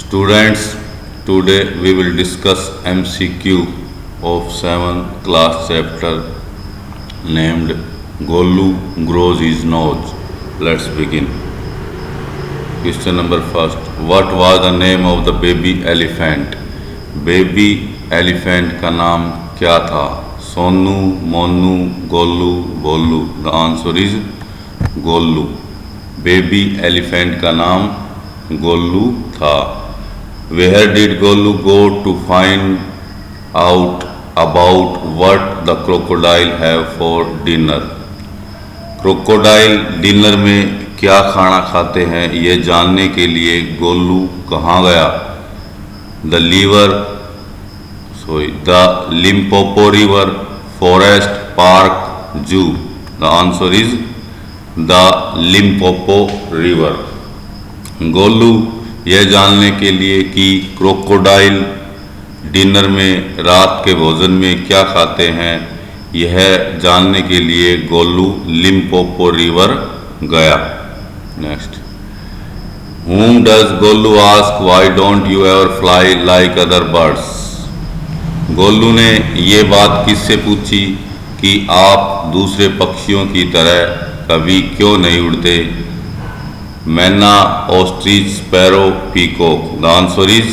Students, today we will discuss MCQ of 7th class chapter named Gollu grows his nose. Let's begin. Question number first. What was the name of the baby elephant? Baby elephant का नाम क्या था? सोनू, मोनू, गोलू, बोलू. The answer is Golu. Baby elephant का नाम गोलू था. Where did Gollu go to find out about what the crocodile have for dinner? Crocodile dinner में क्या खाना खाते हैं ये जानने के लिए गोलू कहाँ गया? The Limpopo river, forest, park, zoo. The answer is the Limpopo river. Golu यह जानने के लिए कि क्रोकोडाइल डिनर में रात के भोजन में क्या खाते हैं यह जानने के लिए गोलू लिम्पोपो रिवर गया. Next. Whom does Golu ask why don't you ever fly like other birds? Golu ने ये बात किससे पूछी कि आप दूसरे पक्षियों की तरह कभी क्यों नहीं उड़ते? मैना, ostrich, sparrow, peacock. The answer is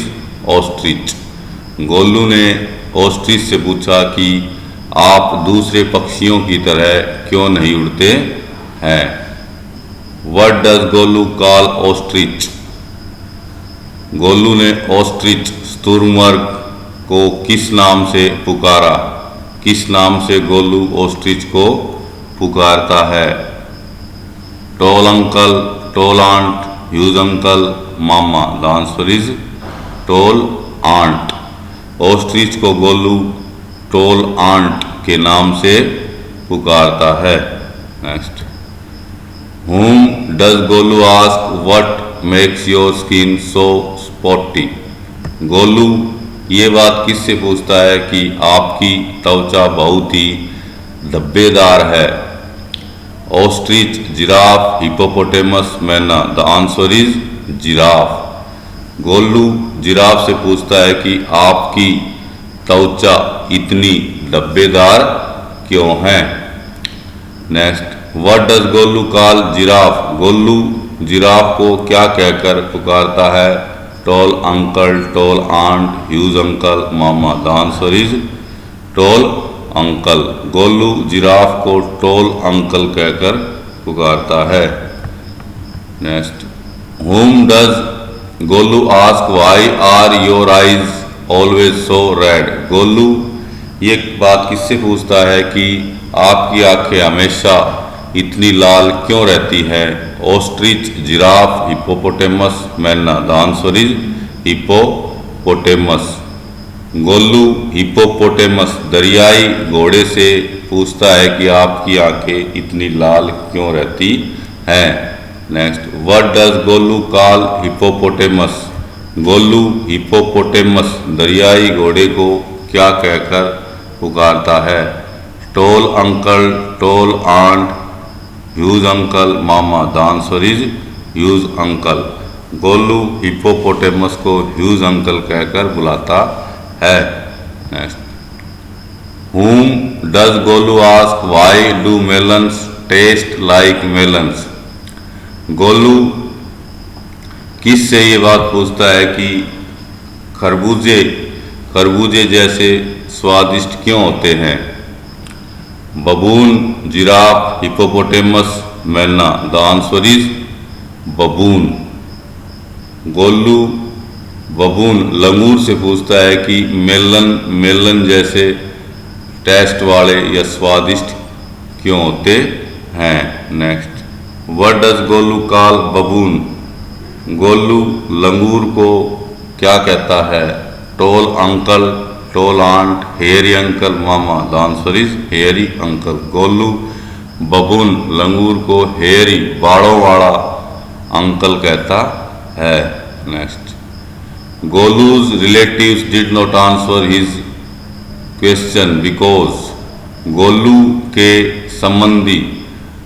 ostrich. Golu ने ऑस्ट्रिच से पूछा कि आप दूसरे पक्षियों की तरह क्यों नहीं उड़ते हैं. What does Golu call ostrich? Golu ने ऑस्ट्रिच स्टुर्मबर्ग को किस नाम से पुकारा? किस नाम से गोलू ऑस्ट्रिच को पुकारता है? Tall uncle, tall aunt, huge uncle, mama. The answer is tall aunt. Ostrich को गोलू टॉल आंट के नाम से पुकारता है. Next. Whom does Golu ask what makes your skin so spotty? Golu ये बात किससे पूछता है कि आपकी त्वचा बहुत ही धब्बेदार है? ऑस्ट्रिच, जिराफ, हिपोपोटेमस, मैना. The answer is giraffe. Golu giraffe से पूछता है कि आपकी त्वचा इतनी धब्बेदार क्यों है? Next. What does Golu call giraffe? Golu giraffe को क्या कहकर पुकारता है? Tall uncle, tall aunt, huge uncle, mama. The answer is tall uncle. Golu giraffe को टॉल अंकल कहकर पुकारता है. Next. Whom does Golu ask why are your eyes always so red? Golu ये बात किससे पूछता है कि आपकी आंखें हमेशा इतनी लाल क्यों रहती है? ऑस्ट्रिच, जिराफ, हिपोपोटेमस, मैना. The answer is hippopotamus. Golu hippopotamus दरियाई घोड़े से पूछता है कि आपकी आंखें इतनी लाल क्यों रहती हैं. Next. What does Golu call hippopotamus? Golu hippopotamus दरियाई घोड़े को क्या कहकर पुकारता है? Tall uncle, tall aunt, huge uncle, mama. The answer is huge uncle. Golu hippopotamus को ह्यूज अंकल कहकर बुलाता है. Next. Whom does Golu ask why do melons taste like melons? Golu किस से ये बात पूछता है कि खरबूजे जैसे स्वादिष्ट क्यों होते हैं? बबून, जिराफ, हिपोपोटेमस, मैना. The answer is baboon. Golu baboon langur से पूछता है कि मेलन जैसे टेस्ट वाले या स्वादिष्ट क्यों होते हैं? Next. What does Golu call baboon? Golu langur को क्या कहता है? Tall uncle, tall aunt, hairy uncle, mama. The answer is hairy uncle. Golu baboon langur को हेयरी बाड़ों वाला अंकल कहता है. Next. Golu's relatives did not answer his question because Golu के संबंधी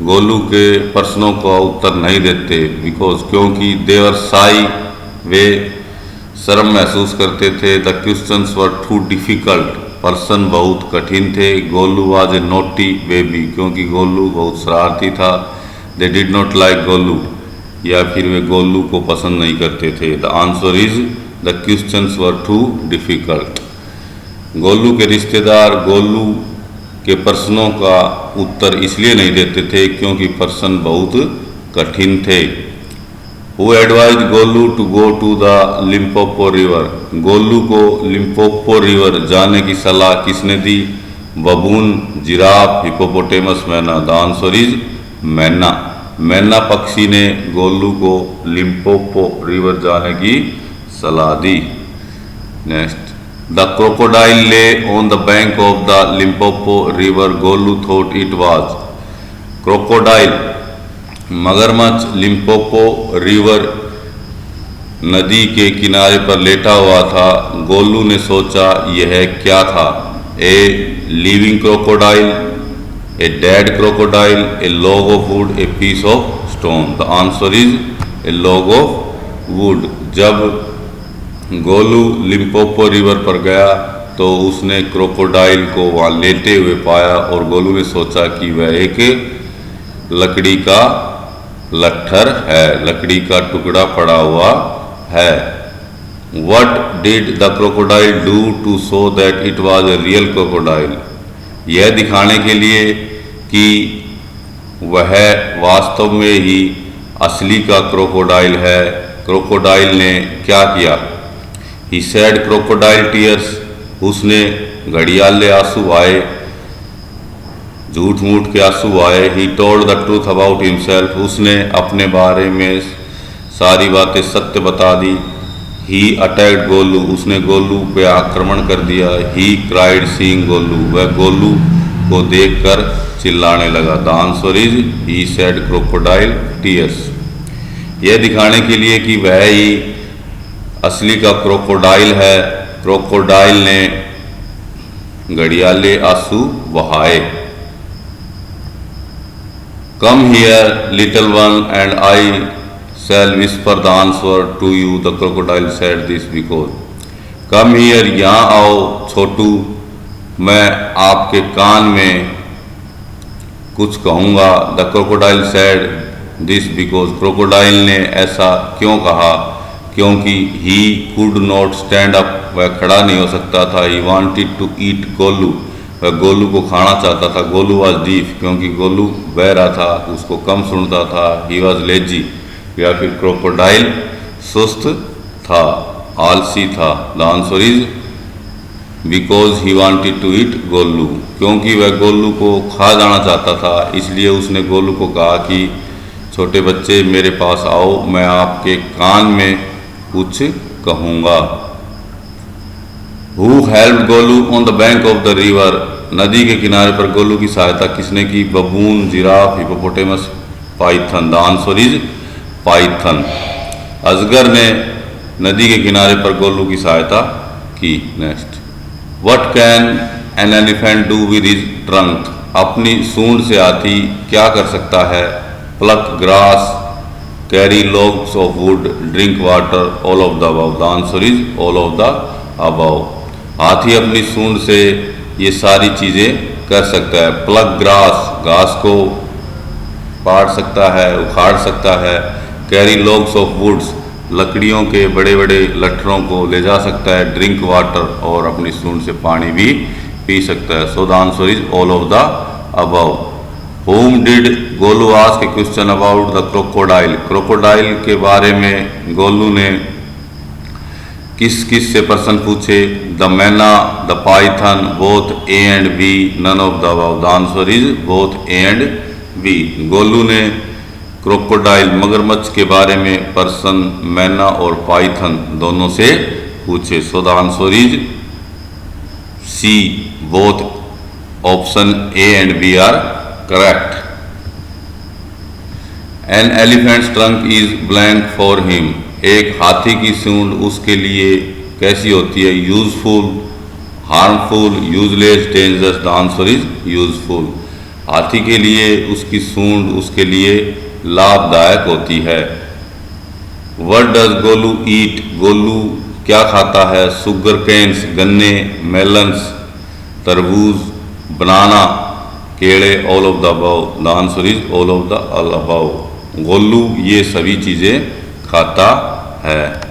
गोलू के प्रश्नों का उत्तर नहीं देते बिकॉज क्योंकि देवर साई वे शर्म महसूस करते थे। The questions were too difficult, प्रश्न बहुत कठिन थे। Golu was a naughty baby, क्योंकि गोलू बहुत शरारती था। They did not like Golu, या फिर वे गोलू को पसंद नहीं करते थे। The answer is the questions were too difficult. Golu के रिश्तेदार गोलू के प्रश्नों का उत्तर इसलिए नहीं देते थे क्योंकि प्रश्न बहुत कठिन थे। Who advised Golu to go to the Limpopo river, Golu को लिम्पोपो रिवर जाने की सलाह किसने दी? बबून, जिराफ, हिपोपोटेमस, मैना। The answer is myna. मैना पक्षी ने गोलू को लिम्पोपो रिवर जाने की सलाह दी। नेक्स्ट, द क्रोकोडाइल ले on the bank of the Limpopo river, Golu thought it was. Crocodile मगरमच्छ लिम्पोपो रिवर नदी के किनारे पर लेटा हुआ था। गोलू ने सोचा यह क्या था? A living crocodile, a dead crocodile, a log of wood, a piece of stone. The answer is a log of wood. जब गोलू लिम्पोपो रिवर पर गया तो उसने क्रोकोडाइल को वहाँ लेटे हुए पाया और गोलू ने सोचा कि वह एक लकड़ी का लट्ठर है, लकड़ी का टुकड़ा पड़ा हुआ है। What did the crocodile do to show that it was a real crocodile, यह दिखाने के लिए कि वह वास्तव में ही असली का क्रोकोडाइल है, क्रोकोडाइल ने क्या किया? ही सैड क्रोकोडाइल टीयर्स, उसने घड़ियाले आंसू आए, झूठ मूठ के आंसू आए। He told the truth about himself, उसने अपने बारे में सारी बातें सत्य बता दी। ही अटैक्ड गोलू, उसने गोलू पे आक्रमण कर दिया। ही क्राइड सीइंग गोलू, वह गोलू को देखकर चिल्लाने लगा। The answer is he sad crocodile tears, यह दिखाने के लिए कि वह ही असली का क्रोकोडाइल है, क्रोकोडाइल ने घड़ियाले आंसू बहाए। Come here little one and I shall whisper the answer to you, the crocodile said this because. Come here, यहाँ आओ छोटू, मैं आपके कान में कुछ कहूँगा। The crocodile said this because, crocodile ने ऐसा क्यों कहा? क्योंकि he could not stand up, वह खड़ा नहीं हो सकता था। He wanted to eat Golu, वह गोलू को खाना चाहता था। गोलू वाज डीफ, क्योंकि गोलू बहरा था, उसको कम सुनता था। ही वाज लेजी, या फिर क्रोकोडाइल सुस्त था, आलसी था। The answer is because he wanted to eat Golu, क्योंकि वह गोलू को खा जाना चाहता था, इसलिए उसने गोलू को कहा कि छोटे बच्चे मेरे पास आओ, मैं आपके कान में कुछ कहूँगा। Who help Golu on the bank of the river, नदी के किनारे पर गोलू की सहायता किसने की? बबून, giraffe, hippopotamus, Python. The answer is Python. अजगर ने नदी के किनारे पर गोलू की सहायता की। Next, what can an elephant do with his trunk, अपनी सूंड से हाथी क्या कर सकता है? Pluck grass, carry logs of wood, drink water, all of the above. The answer is all of the above. हाथी अपनी सूंड से ये सारी चीज़ें कर सकता है। प्लग ग्रास, घास को पाड़ सकता है, उखाड़ सकता है। कैरी लॉग्स ऑफ वुड्स, लकड़ियों के बड़े बड़े लट्ठरों को ले जा सकता है। ड्रिंक वाटर, और अपनी सूंड से पानी भी पी सकता है। सो the answer is all of the above. Home did Golu ask A question about the crocodile, crocodile के बारे में गोलू ने किस किस से प्रश्न पूछे? The myna, the python, both A and B, none of the above. The answer is both A and B. Golu ने क्रोकोडाइल मगरमच्छ के बारे में प्रश्न मैना और पाइथन दोनों से पूछे। So the answer is C, both option A and B are correct. An elephant's trunk is blank for him, एक हाथी की सूंड उसके लिए कैसी होती है? Useful, harmful, useless, dangerous. The answer is useful. हाथी के लिए उसकी सूंड उसके लिए लाभदायक होती है। व्हाट डज गोलू ईट, गोलू क्या खाता है? शुगर केन्स गन्ने, मेलन्स तरबूज, बनाना केले, all of the above. The answer is all of the above. Golu ये सभी चीज़ें खाता है।